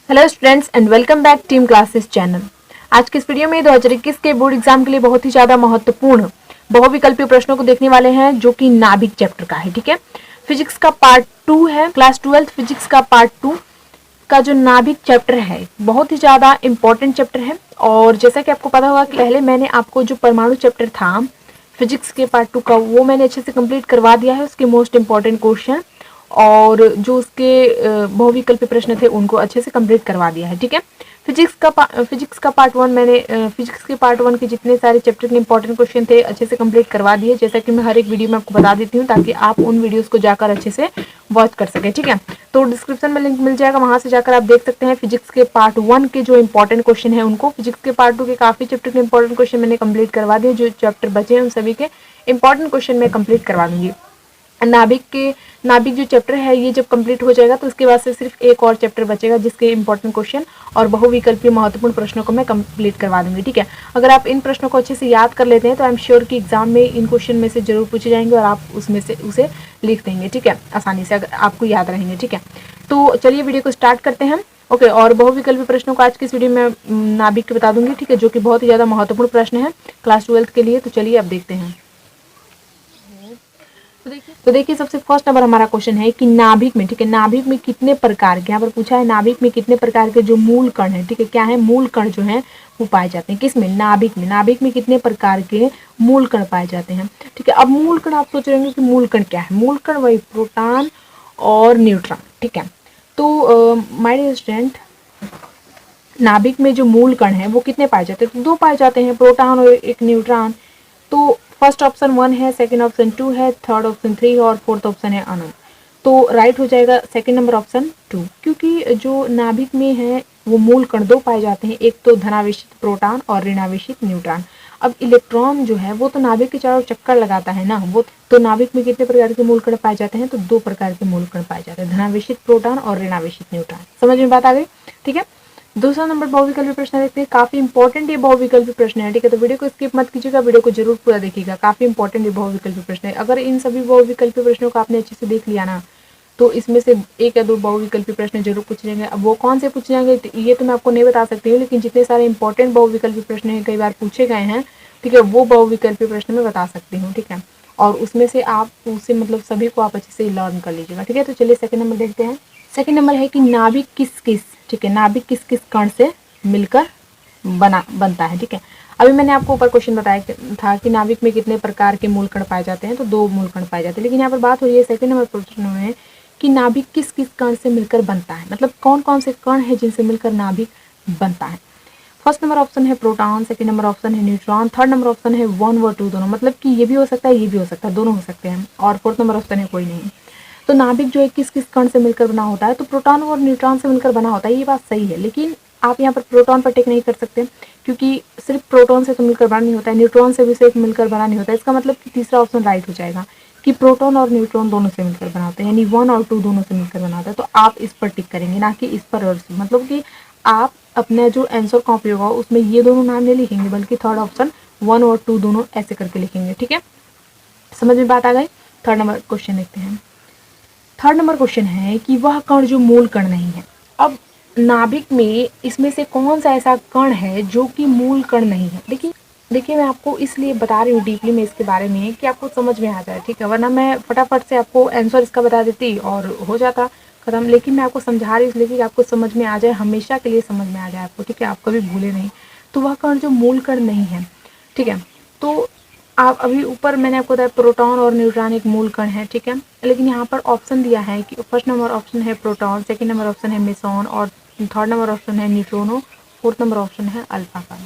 Hello students and welcome back team classes channel. आज के इस वीडियो में 2021 के बोर्ड एग्जाम के लिए बहुत ही ज्यादा महत्वपूर्ण बहुविकल्पीय प्रश्नों को देखने वाले हैं, जो कि नाभिक चैप्टर का है। ठीक है, फिजिक्स का पार्ट 2 है, क्लास 12 फिजिक्स का पार्ट 2 का जो नाभिक चैप्टर है बहुत ही ज्यादा इंपॉर्टेंट चैप्टर है। और जैसा कि आपको पता होगा कि पहले मैंने आपको जो परमाणु चैप्टर था फिजिक्स के पार्ट 2 का, वो मैंने अच्छे से कंप्लीट करवा दिया है। उसके मोस्ट इंपॉर्टेंट क्वेश्चन और जो उसके बहुविकल्पी प्रश्न थे उनको अच्छे से कंप्लीट करवा दिया है। ठीक है, फिजिक्स का पार्ट 1 मैंने फिजिक्स के पार्ट 1 के जितने सारे चैप्टर के इंपॉर्टेंट क्वेश्चन थे अच्छे से कंप्लीट करवा दिए, जैसा कि मैं हर एक वीडियो में आपको बता देती हूँ, ताकि आप उन वीडियोस को जाकर अच्छे से वॉच कर सके। ठीक है, तो डिस्क्रिप्शन में लिंक मिल जाएगा, वहां से जाकर आप देख सकते हैं फिजिक्स के पार्ट 1 के जो इंपॉर्टेंट क्वेश्चन है उनको। फिजिक्स के पार्ट 2 के काफी चैप्टर के इंपॉर्टेंट क्वेश्चन मैंने कंप्लीट करवा दिए, जो चैप्टर बचे हैं उन सभी के इंपॉर्टेंट क्वेश्चन मैं कंप्लीट करवा दूंगी। नाभिक जो चैप्टर है ये जब कंप्लीट हो जाएगा तो उसके बाद से सिर्फ एक और चैप्टर बचेगा, जिसके इंपॉर्टेंट क्वेश्चन और बहुविकल्पीय महत्वपूर्ण प्रश्नों को मैं कंप्लीट करवा दूंगी। ठीक है, अगर आप इन प्रश्नों को अच्छे से याद कर लेते हैं तो आई एम श्योर कि एग्जाम में इन क्वेश्चन में से जरूर पूछे जाएंगे और आप उसमें से उसे लिख देंगे। ठीक है, आसानी से अगर आपको याद रहेंगे। ठीक है, तो चलिए वीडियो को स्टार्ट करते हैं। ओके, और बहुविकल्पी प्रश्नों को आज की इस वीडियो में नाभिक के बता दूंगी। ठीक है, जो कि बहुत ही ज्यादा महत्वपूर्ण प्रश्न है क्लास 12 के लिए। तो चलिए अब देखते हैं। तो देखिए सबसे फर्स्ट नंबर हमारा क्वेश्चन है कि नाभिक में, ठीक है, नाभिक में कितने प्रकार के, यहाँ पर पूछा है नाभिक में कितने प्रकार के जो मूल कण है। ठीक है, क्या है, मूल कण जो है वो पाए जाते हैं किसमें, नाभिक में। नाभिक में कितने प्रकार के मूल कण पाए जाते हैं। ठीक है, अब मूल कण आप सोच रहे होंगे कि मूल कण क्या है। मूल कण वही प्रोटॉन और न्यूट्रॉन। ठीक है, तो माय डियर स्टूडेंट, नाभिक में जो मूल कण है वो कितने पाए जाते हैं, तो दो पाए जाते हैं, प्रोटॉन और एक न्यूट्रॉन। तो फर्स्ट ऑप्शन 1 है, सेकंड ऑप्शन 2 है, थर्ड ऑप्शन 3 और फोर्थ ऑप्शन है अनंत। तो राइट हो जाएगा सेकंड नंबर ऑप्शन 2, क्योंकि जो नाभिक में है वो मूल कण दो पाए जाते हैं, एक तो धनावेशित प्रोटॉन और ऋणावेशित न्यूट्रॉन। अब इलेक्ट्रॉन जो है वो तो नाभिक के चारों चक्कर लगाता है ना, वो तो नाभिक में कितने प्रकार के मूल कण पाए जाते हैं, तो दो प्रकार के मूल कण पाए जाते हैं, धनावेशित प्रोटॉन और ऋणावेशित न्यूट्रॉन। समझ में बात आ गई। ठीक है, दूसरा नंबर बहुविकल्पी प्रश्न देखते हैं, काफी इंपॉर्टेंट ये बहुविकल्पी प्रश्न है। ठीक है, तो वीडियो को स्किप मत कीजिएगा, वीडियो को जरूर पूरा देखिएगा, काफी इंपॉर्टेंट ये बहुविकल्पी प्रश्न है। अगर इन सभी बहुविकल्पी प्रश्नों को आपने अच्छे से देख लिया ना, तो इसमें से एक या दो बहुविकल्पी प्रश्न जरूर पूछे जाएंगे। अब वो कौन से पूछे जाएंगे ये तो मैं आपको नहीं बता सकती हूँ, लेकिन जितने सारे इंपॉर्टेंट बहुविकल्पी प्रश्न है कई बार पूछे गए हैं, ठीक है, वो बहुविकल्पी प्रश्न मैं बता सकती हूँ। ठीक है, और उसमें से आप उसे मतलब सभी को आप अच्छे से लर्न कर लीजिएगा। ठीक है, तो चलिए सेकंड नंबर देखते हैं। सेकंड नंबर है कि नाभिक किस किस, ठीक है, नाभिक किस किस कण से मिलकर बनता है। ठीक है, अभी मैंने आपको ऊपर क्वेश्चन बताया था कि नाभिक में कितने प्रकार के मूल कण पाए जाते हैं, तो दो मूल कण पाए जाते हैं, लेकिन यहाँ पर बात हो रही है सेकंड नंबर प्रश्न में कि नाभिक किस किस कण से मिलकर बनता है, मतलब कौन कौन से कण है जिनसे मिलकर नाभिक बनता है। फर्स्ट नंबर ऑप्शन है प्रोटॉन, सेकंड नंबर ऑप्शन है न्यूट्रॉन, थर्ड नंबर ऑप्शन है 1 व 2 दोनों, मतलब कि ये भी हो सकता है ये भी हो सकता है, दोनों हो सकते हैं, और फोर्थ नंबर ऑप्शन है कोई नहीं। तो नाभिक जो है किस किस कण से मिलकर बना होता है, तो प्रोटॉन और न्यूट्रॉन से मिलकर बना होता है, ये बात सही है, लेकिन आप यहाँ पर प्रोटॉन पर टिक नहीं कर सकते, क्योंकि सिर्फ प्रोटॉन से तो मिलकर बना नहीं होता है, न्यूट्रॉन से भी सिर्फ मिलकर बना नहीं होता है। इसका मतलब कि तीसरा ऑप्शन राइट हो जाएगा कि प्रोटॉन और न्यूट्रॉन दोनों से मिलकर बना होता है, यानी 1 और 2 दोनों से मिलकर बना होता है। तो आप इस पर टिक करेंगे, ना कि इस पर, और मतलब कि आप अपना जो आंसर कॉपी होगा उसमें ये दोनों नाम नहीं लिखेंगे, बल्कि थर्ड ऑप्शन 1 और 2 दोनों ऐसे करके लिखेंगे। ठीक है, समझ में बात आ गई। थर्ड नंबर क्वेश्चन देखते हैं। थर्ड नंबर क्वेश्चन है कि वह कण जो मूल कण नहीं है। अब नाभिक में इसमें से कौन सा ऐसा कण है जो कि मूल कण नहीं है। देखिए मैं आपको इसलिए बता रही हूँ डीपली में इसके बारे में कि आपको समझ में आ जाए। ठीक है, वरना मैं फटाफट से आपको आंसर इसका बता देती और हो जाता खत्म, लेकिन मैं आपको समझा रही इसलिए कि आपको समझ में आ जाए, हमेशा के लिए समझ में आ जाए आपको। ठीक है, आप कभी भूले नहीं। तो वह कण जो मूल कण नहीं है, ठीक है, तो आप अभी ऊपर मैंने आपको बताया प्रोटॉन और न्यूट्रॉन एक मूल कण है। ठीक है, लेकिन यहाँ पर ऑप्शन दिया है कि फर्स्ट नंबर ऑप्शन है प्रोटॉन, सेकंड नंबर ऑप्शन है मेसॉन और थर्ड नंबर ऑप्शन है न्यूट्रोनो, फोर्थ नंबर ऑप्शन है अल्फा कण।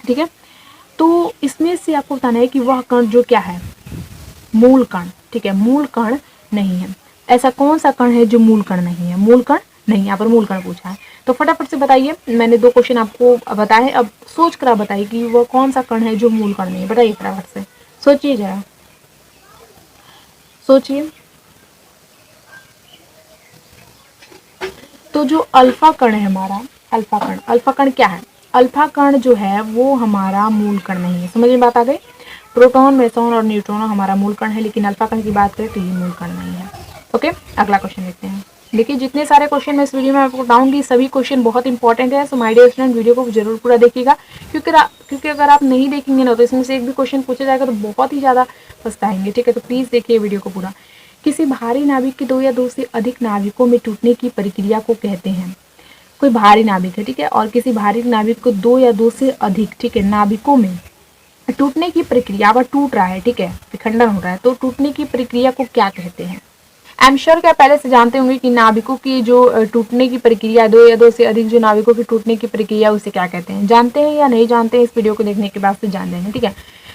ठीक है, तो इसमें से आपको बताना है कि वह कण जो क्या है, मूल कण। ठीक है, मूल कण नहीं है। ऐसा कौन सा कण है जो मूल कण नहीं है, मूल कण नहीं, यहाँ पर मूल कण पूछा है। तो फटाफट से बताइए, मैंने दो क्वेश्चन आपको बताए, अब सोच कर आप बताइए कि वह कौन सा कण है जो मूल कण नहीं है। बताइए फटाफट से, सोचिए जरा, सोचिए। तो जो अल्फा कण है हमारा, अल्फा कण क्या है, अल्फा कण जो है वो हमारा मूल कण नहीं है। समझ में बात आ गई। प्रोटॉन, मेसॉन और न्यूट्रॉन हमारा मूल कण है, लेकिन अल्फा कण की बात करें तो ये मूल कण नहीं है। ओके, अगला क्वेश्चन देखते हैं। देखिए जितने सारे क्वेश्चन मैं इस वीडियो में आपको बताऊंगी सभी क्वेश्चन बहुत इंपॉर्टेंट है, so my dear student video को जरूर पूरा देखिएगा, क्योंकि अगर आप नहीं देखेंगे ना तो इसमें से एक भी क्वेश्चन पूछा जाएगा तो बहुत ही ज़्यादा पछताएंगे। ठीक है, तो प्लीज़ देखिए वीडियो को पूरा। किसी भारी नाभिक के दो या दो से अधिक नाभिकों में टूटने की प्रक्रिया को कहते हैं। कोई भारी नाभिक है, ठीक है, और किसी भारी नाभिक को दो या दो से अधिक, ठीक है, नाभिकों में टूटने की प्रक्रिया, वह टूट रहा है, ठीक है, विखंडन हो रहा है, तो टूटने की प्रक्रिया को क्या कहते हैं। आई एम श्योर कि आप पहले से जानते होंगे कि नाभिकों की जो टूटने की प्रक्रिया, दो या दो से अधिक जो नाभिकों की टूटने की प्रक्रिया उसे क्या कहते हैं। जानते हैं या नहीं जानते हैं, इस वीडियो को देखने के बाद से जान लेंगे। ठीक है,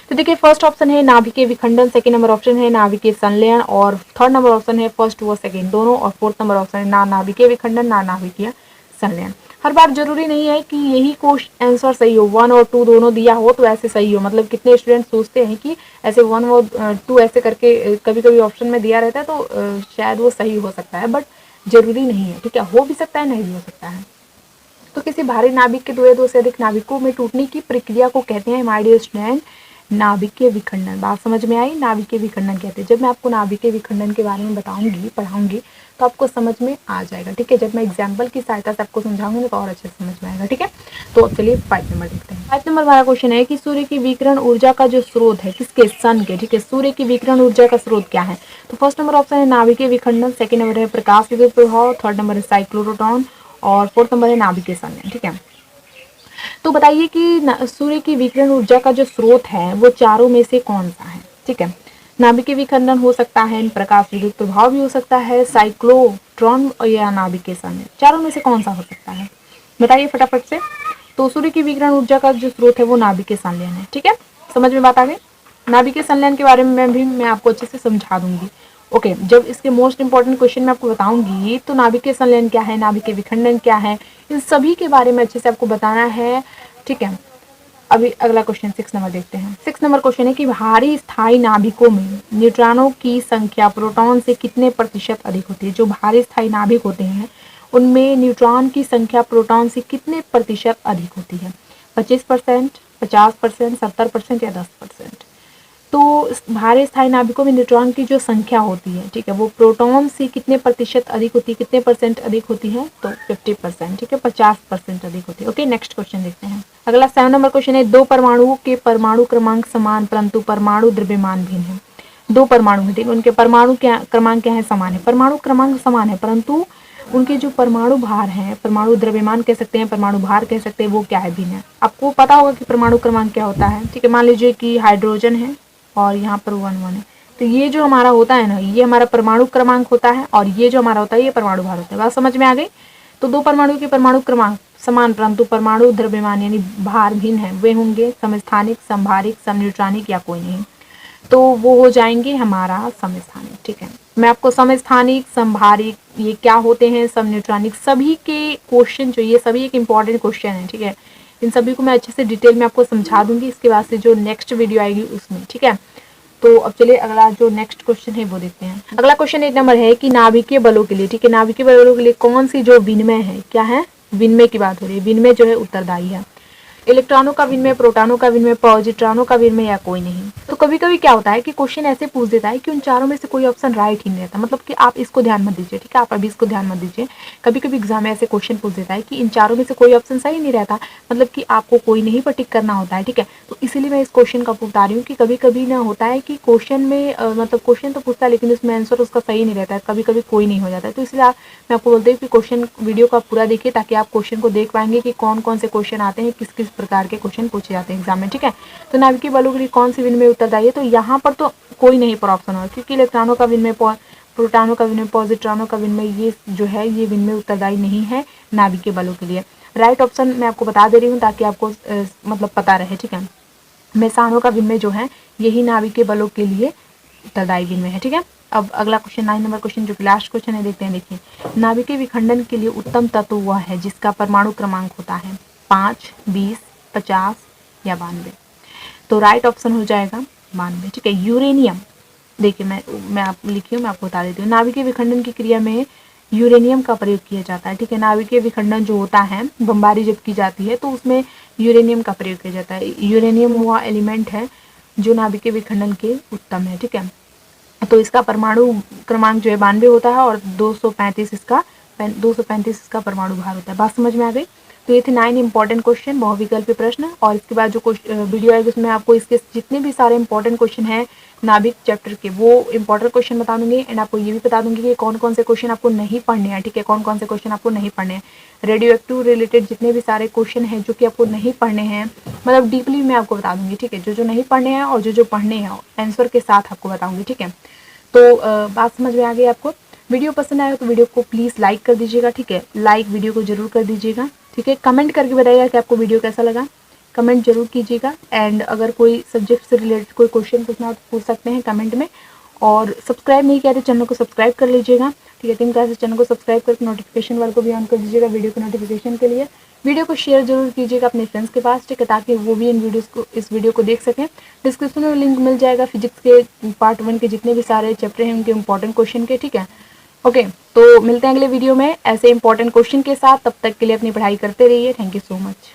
तो देखिए फर्स्ट ऑप्शन है नाभिकीय विखंडन, सेकंड नंबर ऑप्शन है नाभिकीय संलयन, और थर्ड नंबर ऑप्शन है फर्स्ट व सेकंड दोनों, और फोर्थ नंबर ऑप्शन है ना नाभिकीय विखंडन ना नाभिकीय संलयन। हर बार जरूरी नहीं है कि यही क्वेश्चन आंसर सही हो, 1 और 2 दोनों दिया हो तो ऐसे सही हो। मतलब कितने स्टूडेंट सोचते हैं कि ऐसे 1 और 2 ऐसे करके कभी कभी ऑप्शन में दिया रहता है तो शायद वो सही हो सकता है, बट जरूरी नहीं है। ठीक है, हो भी सकता है, नहीं भी हो सकता है। तो किसी भारी नाभिक के दो या दो से अधिक नाभिकों में टूटने की प्रक्रिया को कहते हैं माय डियर स्टूडेंट नाभिकीय विखंडन। बात समझ में आई, नाभिकीय विखंडन कहते हैं। जब मैं आपको नाभिकीय विखंडन के बारे में बताऊंगी, पढ़ाऊंगी तो आपको समझ में आ जाएगा। ठीक है, जब मैं एग्जाम्पल की सहायता से आपको समझाऊंगी तो और अच्छे से समझ में आएगा। ठीक है, तो अब चलिए 5 नंबर देखते हैं। 5 नंबर वाला क्वेश्चन है कि सूर्य की विकिरण ऊर्जा का जो स्रोत है, किसके, सन के। ठीक है, सूर्य की विकिरण ऊर्जा का स्रोत क्या है। तो फर्स्ट नंबर ऑप्शन है नाभिकीय विखंडन, सेकंड नंबर है प्रकाश विद्युत प्रभाव, थर्ड नंबर है साइक्लोट्रॉन, और फोर्थ नंबर है नाभिकीय संलयन। ठीक है, तो बताइए कि सूर्य की विकिरण ऊर्जा का जो स्रोत है वो चारों में से कौन सा है। ठीक है, नाभिकीय विखंडन हो सकता है, प्रकाश विद्युत प्रभाव भी हो सकता है, साइक्लोट्रॉन या नाभिकीय संलयन, चारों में से कौन सा हो सकता है, बताइए फटाफट से। तो सूर्य की विकिरण ऊर्जा का जो स्रोत है वो नाभिकीय संलयन है। ठीक है, समझ में बात आ गई। नाभिकीय संलयन के बारे में भी मैं आपको अच्छे से समझा दूंगी। ओके, जब इसके मोस्ट इंपॉर्टेंट क्वेश्चन मैं आपको बताऊंगी तो नाभिकीय संलयन क्या है, नाभिकीय विखंडन क्या है, इन सभी के बारे में अच्छे से आपको बताना है। ठीक है, अभी अगला क्वेश्चन 6 नंबर देखते हैं। 6 नंबर क्वेश्चन है कि भारी स्थायी नाभिकों में न्यूट्रॉनों की संख्या प्रोटॉन से कितने प्रतिशत अधिक होती है। जो भारी स्थायी नाभिक होते हैं उनमें न्यूट्रॉन की संख्या प्रोटॉन से कितने प्रतिशत अधिक होती है। 25%, 50%, 70% या 10%। तो भारी स्थायी नाभिकों में न्यूट्रॉन की जो संख्या होती है, ठीक है, वो प्रोटॉन से कितने प्रतिशत अधिक होती है, कितने परसेंट अधिक होती है, तो 50%। ठीक है, 50% अधिक होती है। ओके, नेक्स्ट क्वेश्चन देखते हैं। अगला 7 नंबर क्वेश्चन है, दो परमाणुओं के परमाणु क्रमांक समान परंतु परमाणु द्रव्यमान भिन्न है। दो परमाणु है, ठीक है, उनके परमाणु क्रमांक क्या है, समान है, परमाणु क्रमांक समान है, परंतु उनके जो परमाणु भार है, परमाणु द्रव्यमान कह सकते हैं, परमाणु भार कह सकते हैं, वो क्या है, भिन्न है। आपको पता होगा कि परमाणु क्रमांक क्या होता है। ठीक है, मान लीजिए कि हाइड्रोजन है और यहाँ पर 1 है, तो ये जो हमारा होता है ना, ये हमारा परमाणु क्रमांक होता है, और ये जो हमारा होता है ये परमाणु भार होता है। बात समझ में आ गई। तो दो परमाणु के परमाणु क्रमांक समान परंतु परमाणु द्रव्यमान यानी भार भिन्न है, वे होंगे समस्थानिक, समभारिक, समन्यूट्रॉनिक या कोई नहीं। तो वो हो जाएंगे हमारा समस्थानिक। ठीक है, मैं आपको समस्थानिक, समभारिक ये क्या होते हैं, समन्यूट्रॉनिक, सभी के क्वेश्चन जो ये सभी एक इंपॉर्टेंट क्वेश्चन है। ठीक है, इन सभी को मैं अच्छे से डिटेल में आपको समझा दूंगी इसके बाद से जो नेक्स्ट वीडियो आएगी उसमें। ठीक है, तो अब चलिए अगला जो नेक्स्ट क्वेश्चन है वो देखते हैं। अगला क्वेश्चन 1 नंबर है कि नाभिकीय बलों के लिए, ठीक है, नाभिकीय बलों के लिए कौन सी जो विनिमय है, क्या है, विनिमय की बात हो रही है, विनिमय जो है उत्तरदायी है। इलेक्ट्रॉनों का विनिमय, प्रोटॉनों का विनिमय, पॉजिट्रॉनों का विनिमय या कोई नहीं। तो कभी कभी क्या होता है कि क्वेश्चन ऐसे पूछ देता है कि उन चारों में से कोई ऑप्शन राइट ही नहीं रहता। मतलब कि आप इसको ध्यान मत दीजिए। ठीक है, आप अभी इसको ध्यान मत दीजिए। कभी कभी एग्जाम में ऐसे क्वेश्चन पूछ देता है कि इन चारों में से कोई ऑप्शन सही नहीं रहता, मतलब कि आपको कोई नहीं पर टिक करना होता है। ठीक है, तो इसीलिए मैं इस क्वेश्चन का बता रही हूँ कि कभी कभी ना होता है कि क्वेश्चन में मतलब क्वेश्चन तो पूछता है लेकिन उसमें आंसर उसका सही नहीं रहता है, कभी कभी कोई नहीं हो जाता है। तो इसलिए मैं आपको बोलती हूँ कि क्वेश्चन वीडियो का पूरा देखिए ताकि आप क्वेश्चन को देख पाएंगे कि कौन कौन से क्वेश्चन आते हैं, किस किस प्रकार के क्वेश्चन पूछे जाते हैं एग्जाम में। ठीक है, तो नाभिकीय बलों के लिए कौन सी विनिमय उत्तरदायी है, तो यहाँ पर तो कोई नहीं पर ऑप्शन होगा, क्योंकि इलेक्ट्रॉनों का विनिमय, प्रोटॉनों का विनिमय, पॉजिट्रॉनों का विनिमय, ये जो है ये विनिमय उत्तरदायी नहीं है नाभिकीय बलों के लिए। राइट ऑप्शन मैं आपको बता दे रही हूँ ताकि आपको मतलब पता रहे। ठीक है, मेसानों का विनिमय जो है यही नाभिकीय बलों के लिए उत्तरदायी विनिमय है। ठीक है, अब अगला क्वेश्चन 9 नंबर क्वेश्चन जो कि लास्ट क्वेश्चन है देखते हैं। देखिए, नाभिकीय विखंडन के लिए उत्तम तत्व वह है जिसका परमाणु क्रमांक होता है 5, 20, 50 या 92। तो राइट ऑप्शन हो जाएगा 92। ठीक है, यूरेनियम। देखिए मैं आप लिखी हूँ, मैं आपको बता देती हूँ। नाभिकीय विखंडन की क्रिया में यूरेनियम का प्रयोग किया जाता है। ठीक है, नाभिकीय विखंडन जो होता है, बमबारी जब की जाती है तो उसमें यूरेनियम का प्रयोग किया जाता है। यूरेनियम वह एलिमेंट है जो नाभिकीय विखंडन के उत्तम है। ठीक है, तो इसका परमाणु क्रमांक जो है 92 होता है और 235 इसका परमाणु भार होता है। बात समझ में आ गई। तो ये थे 9 इंपॉर्टेंट क्वेश्चन बहुविकल्पीय प्रश्न, और इसके बाद जो वीडियो आएगी उसमें आपको इसके जितने भी सारे इंपॉर्टेंट क्वेश्चन हैं नाभिक चैप्टर के वो इंपॉर्टेंट क्वेश्चन बता दूंगी, एंड आपको ये भी बता दूंगी कि कौन कौन से क्वेश्चन आपको नहीं पढ़ने हैं, ठीक है, कौन कौन से क्वेश्चन आपको नहीं पढ़ने हैं। रेडियो एक्टिव रिलेटेड जितने भी सारे क्वेश्चन हैं जो कि आपको नहीं पढ़ने हैं, मतलब डीपली मैं आपको बता दूंगी, ठीक है, जो नहीं पढ़ने हैं और जो पढ़ने हैं आंसर के साथ आपको बताऊंगी, ठीक है। तो बात समझ में आ गई आपको। वीडियो पसंद आया तो वीडियो को प्लीज़ लाइक कर दीजिएगा, ठीक है, लाइक वीडियो को जरूर कर दीजिएगा, ठीक है। कमेंट करके बताइएगा कि आपको वीडियो कैसा लगा, कमेंट जरूर कीजिएगा। एंड अगर कोई सब्जेक्ट से रिलेटेड कोई क्वेश्चन पूछना हो तो पूछ सकते हैं कमेंट में। और सब्सक्राइब नहीं किया तो चैनल को सब्सक्राइब कर लीजिएगा, ठीक है। टीम क्लासेस चैनल को सब्सक्राइब करके नोटिफिकेशन वाले को भी ऑन कर दीजिएगा वीडियो के नोटिफिकेशन के लिए। वीडियो को शेयर जरूर कीजिएगा अपने फ्रेंड्स के पास, ठीक है, ताकि वो भी इस वीडियो को देख सकें। डिस्क्रिप्शन में लिंक मिल जाएगा फिजिक्स के पार्ट 1 के जितने भी सारे चैप्टर हैं उनके इंपॉर्टेंट क्वेश्चन के, ठीक है। ओके, तो मिलते हैं अगले वीडियो में ऐसे इंपॉर्टेंट क्वेश्चन के साथ। तब तक के लिए अपनी पढ़ाई करते रहिए। Thank you so much.